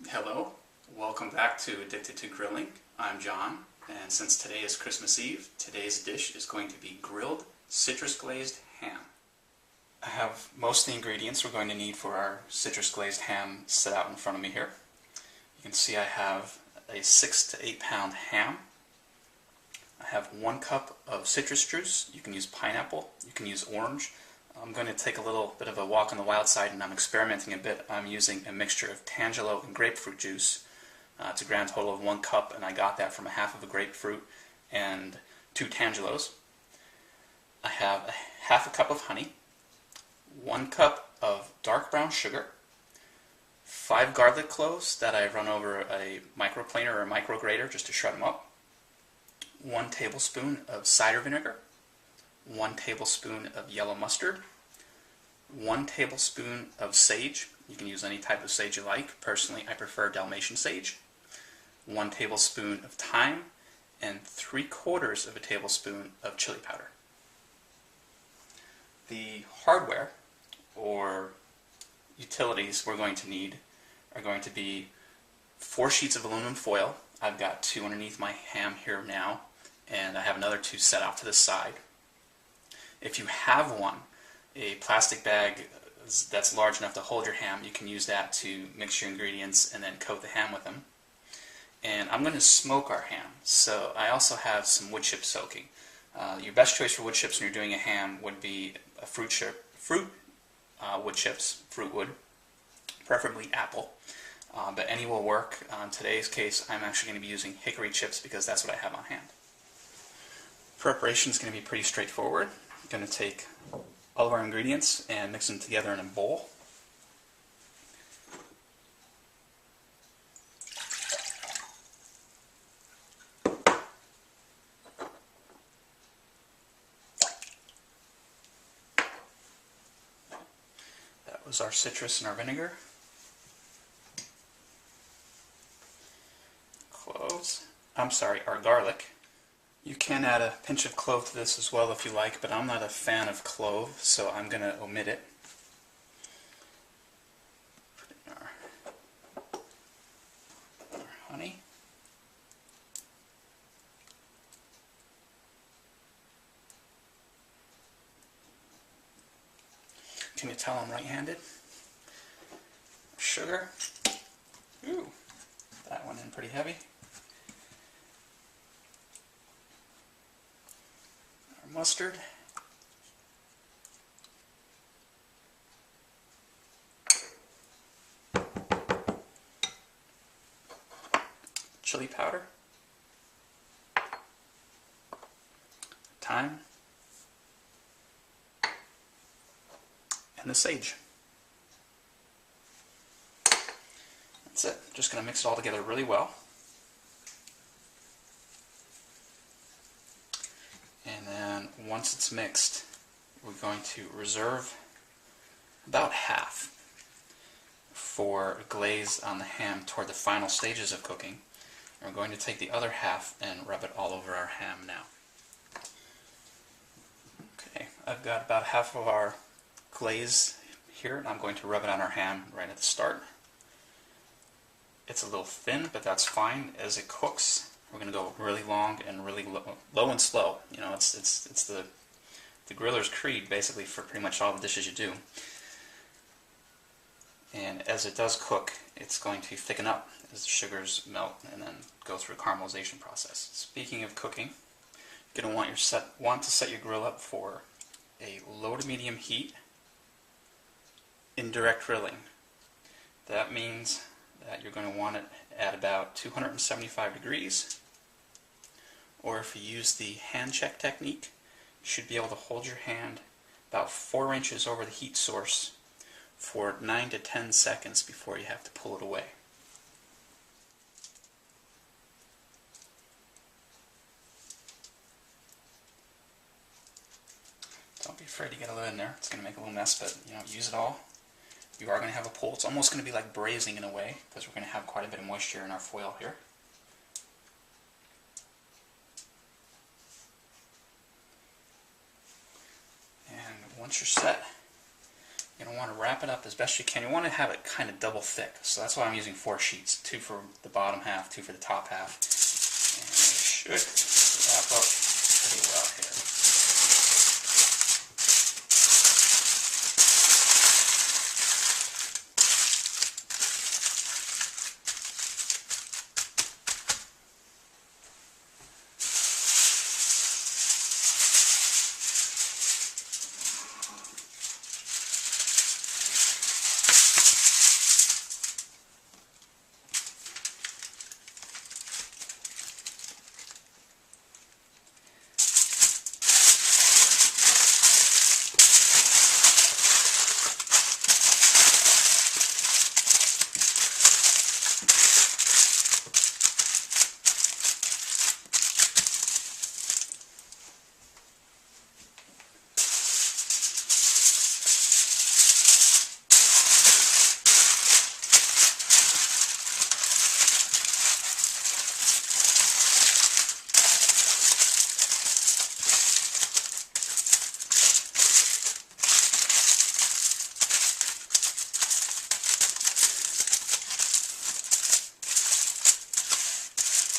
Hello, welcome back to Addicted to Grilling. I'm John, and since today is Christmas Eve, today's dish is going to be grilled citrus glazed ham. I have most of the ingredients we're going to need for our citrus glazed ham set out in front of me here. You can see I have a 6 to 8 pound ham. I have 1 cup of citrus juice. You can use pineapple, you can use orange. I'm going to take a little bit of a walk on the wild side and I'm experimenting a bit. I'm using a mixture of tangelo and grapefruit juice. It's a grand total of 1 cup, and I got that from a half of a grapefruit and 2 tangelos. I have a half a cup of honey, 1 cup of dark brown sugar, 5 garlic cloves that I run over a microplaner or a micrograter just to shred them up, 1 tablespoon of cider vinegar, 1 tablespoon of yellow mustard, 1 tablespoon of sage. You can use any type of sage you like. Personally, I prefer Dalmatian sage. 1 tablespoon of thyme, and 3/4 of a tablespoon of chili powder. The hardware or utilities we're going to need are going to be 4 sheets of aluminum foil. I've got 2 underneath my ham here now, and I have another 2 set off to the side. If you have one, a plastic bag that's large enough to hold your ham, you can use that to mix your ingredients and then coat the ham with them. And I'm going to smoke our ham, so I also have some wood chip soaking. Your best choice for wood chips when you're doing a ham would be a wood chips, fruit wood, preferably apple, but any will work. In today's case, I'm actually going to be using hickory chips because that's what I have on hand. Preparation is going to be pretty straightforward. I'm going to take all of our ingredients and mix them together in a bowl. That was our citrus and our vinegar. Our garlic. You can add a pinch of clove to this as well if you like, but I'm not a fan of clove, so I'm going to omit it. Put in our honey. Can you tell I'm right-handed? Sugar. Ooh, that went in pretty heavy. Mustard, chili powder, thyme, and the sage. That's it. Just going to mix it all together really well. And then once it's mixed, we're going to reserve about half for glaze on the ham toward the final stages of cooking. And we're going to take the other half and rub it all over our ham now. Okay, I've got about half of our glaze here, and I'm going to rub it on our ham right at the start. It's a little thin, but that's fine. As it cooks, we're going to go really long and really low and slow. You know, it's the griller's creed basically for pretty much all the dishes you do. And as it does cook, it's going to thicken up as the sugars melt and then go through a caramelization process. Speaking of cooking, you're going to want to set your grill up for a low to medium heat, indirect grilling. That means that you're going to want it at about 275 degrees. Or if you use the hand check technique, you should be able to hold your hand about 4 inches over the heat source for 9 to 10 seconds before you have to pull it away. Don't be afraid to get a little in there. It's going to make a little mess, but use it all. You are going to have a pull. It's almost going to be like braising in a way, because we're going to have quite a bit of moisture in our foil here. And once you're set, you're going to want to wrap it up as best you can. You want to have it kind of double thick, so that's why I'm using 4 sheets, 2 for the bottom half, 2 for the top half. And it should wrap up pretty well here.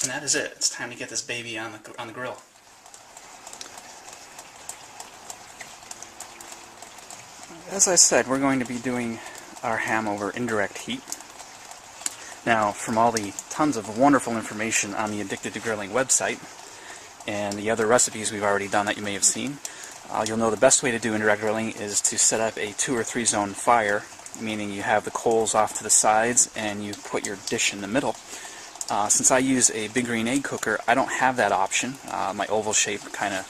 And that is it. It's time to get this baby on the grill. As I said, we're going to be doing our ham over indirect heat. Now, from all the tons of wonderful information on the Addicted to Grilling website and the other recipes we've already done that you may have seen, you'll know the best way to do indirect grilling is to set up a 2 or 3 zone fire, meaning you have the coals off to the sides and you put your dish in the middle. Since I use a big green egg cooker, I don't have that option. My oval shape kind of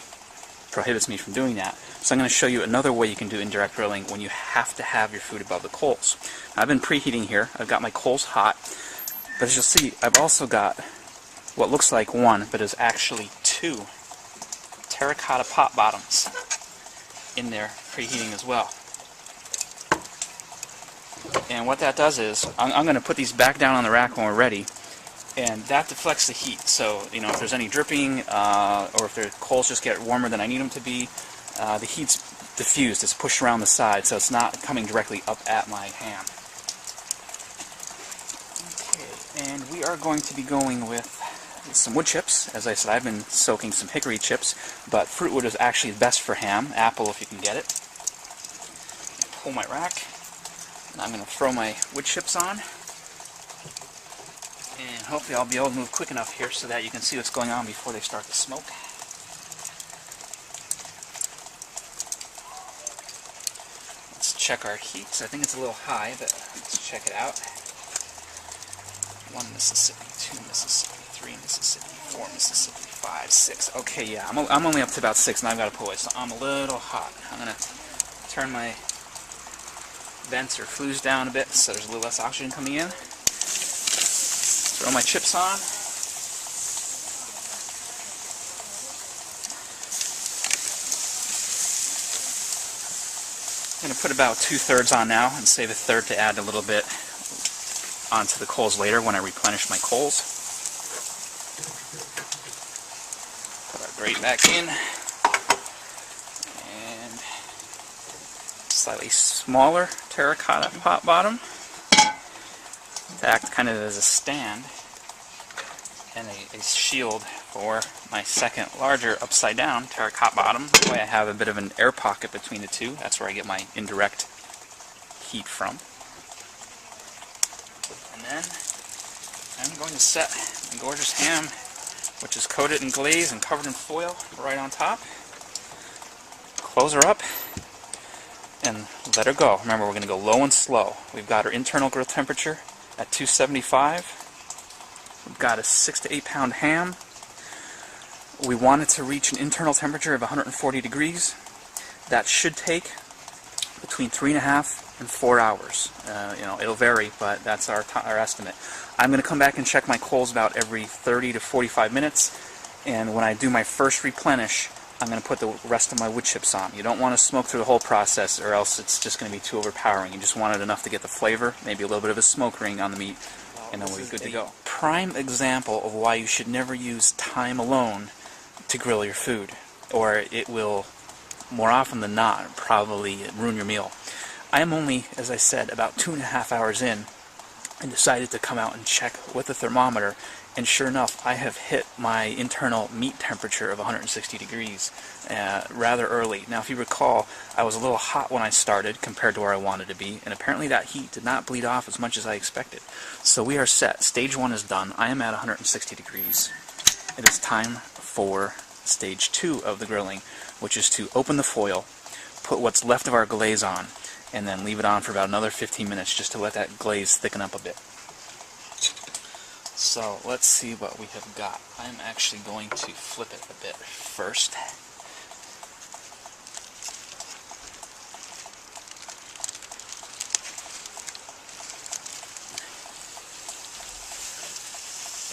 prohibits me from doing that. So I'm going to show you another way you can do indirect grilling when you have to have your food above the coals. I've been preheating here. I've got my coals hot. But as you'll see, I've also got what looks like 1, but is actually 2 terracotta pot bottoms in there preheating as well. And what that does is, I'm going to put these back down on the rack when we're ready. And that deflects the heat, so you know if there's any dripping or if the coals just get warmer than I need them to be, the heat's diffused, it's pushed around the side, so it's not coming directly up at my ham. Okay, and we are going to be going with some wood chips. As I said, I've been soaking some hickory chips, but fruit wood is actually best for ham, apple if you can get it. Pull my rack, and I'm going to throw my wood chips on. And hopefully I'll be able to move quick enough here so that you can see what's going on before they start to smoke. Let's check our heat. I think it's a little high, but let's check it out. 1 Mississippi, 2 Mississippi, 3 Mississippi, 4 Mississippi, 5, 6. Okay, yeah, I'm only up to about 6 and I've got to pull it, so I'm a little hot. I'm going to turn my vents or flues down a bit so there's a little less oxygen coming in. Throw my chips on. I'm going to put about 2/3 on now and save a third to add a little bit onto the coals later when I replenish my coals. Put our grate back in. And slightly smaller terracotta pot bottom to act kind of as a stand and a shield for my second larger upside down terracotta bottom. That way I have a bit of an air pocket between the two. That's where I get my indirect heat from. And then I'm going to set my gorgeous ham, which is coated in glaze and covered in foil, right on top. Close her up and let her go. Remember, we're going to go low and slow. We've got our internal grill temperature at 275. We've got a 6 to 8 pound ham. We want it to reach an internal temperature of 140 degrees. That should take between 3.5 and 4 hours. You know, it'll vary, but that's our estimate. I'm going to come back and check my coals about every 30 to 45 minutes, and when I do my first replenish, I'm going to put the rest of my wood chips on. You don't want to smoke through the whole process, or else it's just going to be too overpowering. You just want it enough to get the flavor, maybe a little bit of a smoke ring on the meat, and then we'll be good to go. Prime example of why you should never use time alone to grill your food, or it will, more often than not, probably ruin your meal. I am only, as I said, about 2.5 hours in, and decided to come out and check with the thermometer, and sure enough, I have hit my internal meat temperature of 160 degrees rather early. Now, if you recall, I was a little hot when I started compared to where I wanted to be, and apparently that heat did not bleed off as much as I expected. So we are set. Stage 1 is done. I am at 160 degrees. It is time for stage 2 of the grilling, which is to open the foil, put what's left of our glaze on, and then leave it on for about another 15 minutes just to let that glaze thicken up a bit. So let's see what we have got. I'm actually going to flip it a bit first.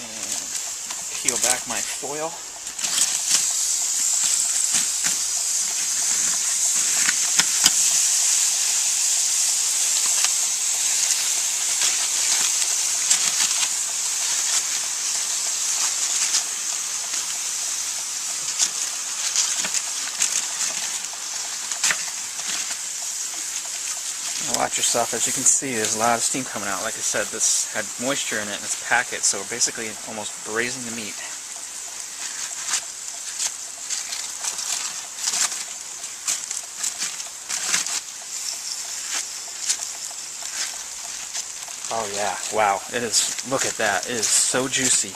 And peel back my foil. Watch yourself. As you can see, there's a lot of steam coming out. Like I said, this had moisture in it in its packet, so we're basically almost braising the meat. Oh yeah, wow, it is, look at that, it is so juicy.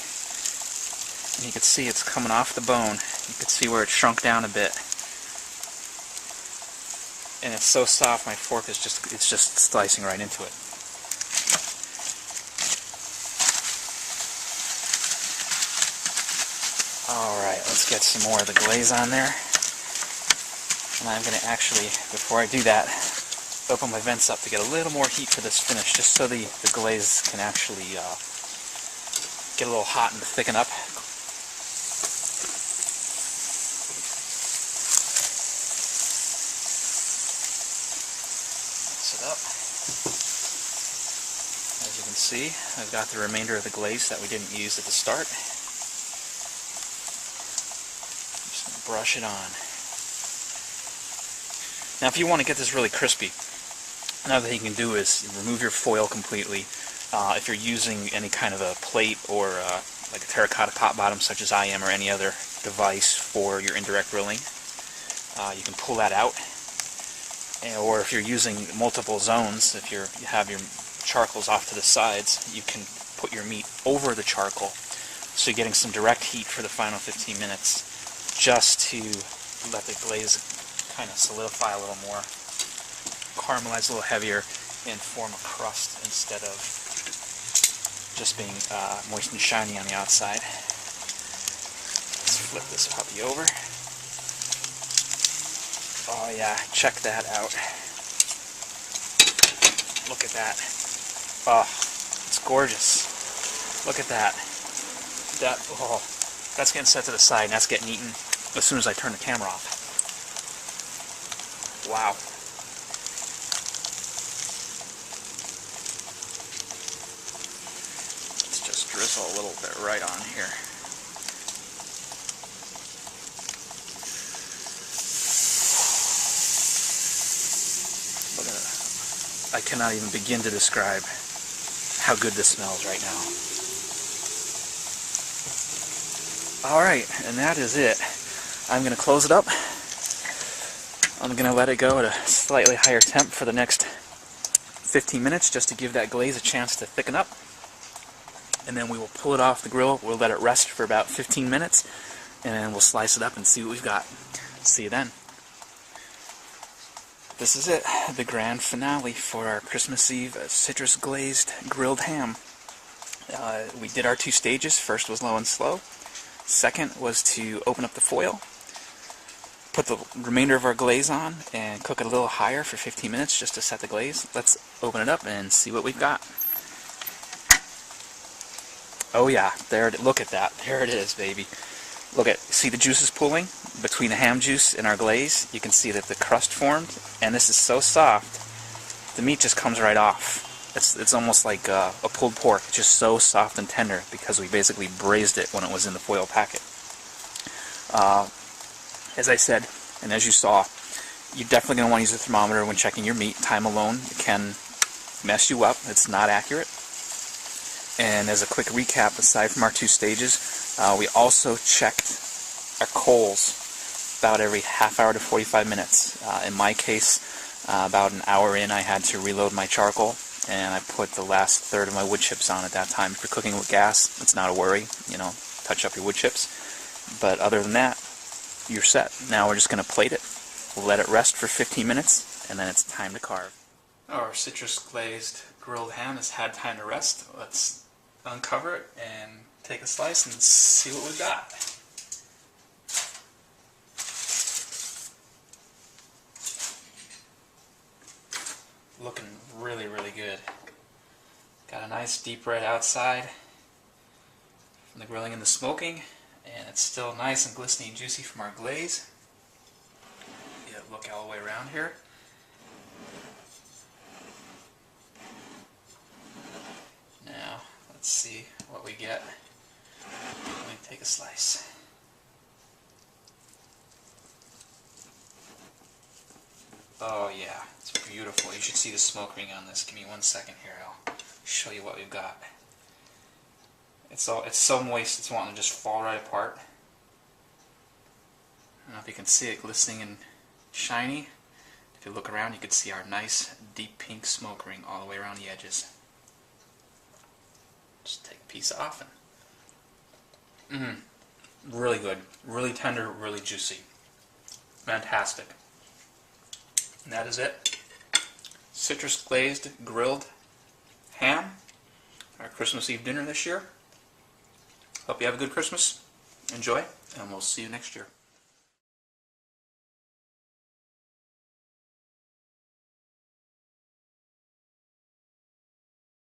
And you can see it's coming off the bone. You can see where it shrunk down a bit. And it's so soft, my fork is just slicing right into it. Alright, let's get some more of the glaze on there. And I'm going to actually, before I do that, open my vents up to get a little more heat for this finish, just so the glaze can actually get a little hot and thicken up. Up. As you can see, I've got the remainder of the glaze that we didn't use at the start. Just going to brush it on. Now, if you want to get this really crispy, another thing you can do is remove your foil completely. If you're using any kind of a plate or like a terracotta pot bottom, such as I am, or any other device for your indirect grilling, you can pull that out. Or if you're using multiple zones, if you have your charcoals off to the sides, you can put your meat over the charcoal, so you're getting some direct heat for the final 15 minutes, just to let the glaze kind of solidify a little more, caramelize a little heavier, and form a crust instead of just being moist and shiny on the outside. Let's flip this puppy over. Oh yeah, check that out. Look at that. Oh, it's gorgeous. Look at that. Oh, that's getting set to the side, and that's getting eaten as soon as I turn the camera off. Wow. Let's just drizzle a little bit right on here. I cannot even begin to describe how good this smells right now. Alright, and that is it. I'm going to close it up. I'm going to let it go at a slightly higher temp for the next 15 minutes just to give that glaze a chance to thicken up. And then we will pull it off the grill. We'll let it rest for about 15 minutes, and then we'll slice it up and see what we've got. See you then. This is it, the grand finale for our Christmas Eve citrus glazed grilled ham. We did our 2 stages. First was low and slow. Second was to open up the foil, put the remainder of our glaze on, and cook it a little higher for 15 minutes just to set the glaze. Let's open it up and see what we've got. Oh yeah, look at that. There it is, baby. Look at, see the juices pooling between the ham juice and our glaze? You can see that the crust formed, and this is so soft, the meat just comes right off. It's almost like a pulled pork, just so soft and tender because we basically braised it when it was in the foil packet. As I said, and as you saw, You're definitely going to want to use a thermometer when checking your meat. Time alone can mess you up. It's not accurate. And as a quick recap, aside from our 2 stages, we also checked our coals about every half hour to 45 minutes. In my case, about an hour in, I had to reload my charcoal, and I put the last third of my wood chips on at that time. If you're cooking with gas, it's not a worry. You know, touch up your wood chips. But other than that, you're set. Now we're just going to plate it, let it rest for 15 minutes, and then it's time to carve. Our citrus glazed grilled ham has had time to rest. Let's uncover it and take a slice and see what we've got. Looking really, really good. Got a nice deep red outside from the grilling and the smoking, and it's still nice and glistening and juicy from our glaze. Yeah, look all the way around here. Now, let's see what we get. Let me take a slice. Oh yeah, it's beautiful. You should see the smoke ring on this. Give me 1 second here. I'll show you what we've got. It's so moist it's wanting to just fall right apart. I don't know if you can see it glistening and shiny. If you look around, you can see our nice deep pink smoke ring all the way around the edges. Just take a piece off and really good, really tender, really juicy. Fantastic. And that is it. Citrus glazed grilled ham, our Christmas Eve dinner this year. Hope you have a good Christmas. Enjoy, and we'll see you next year.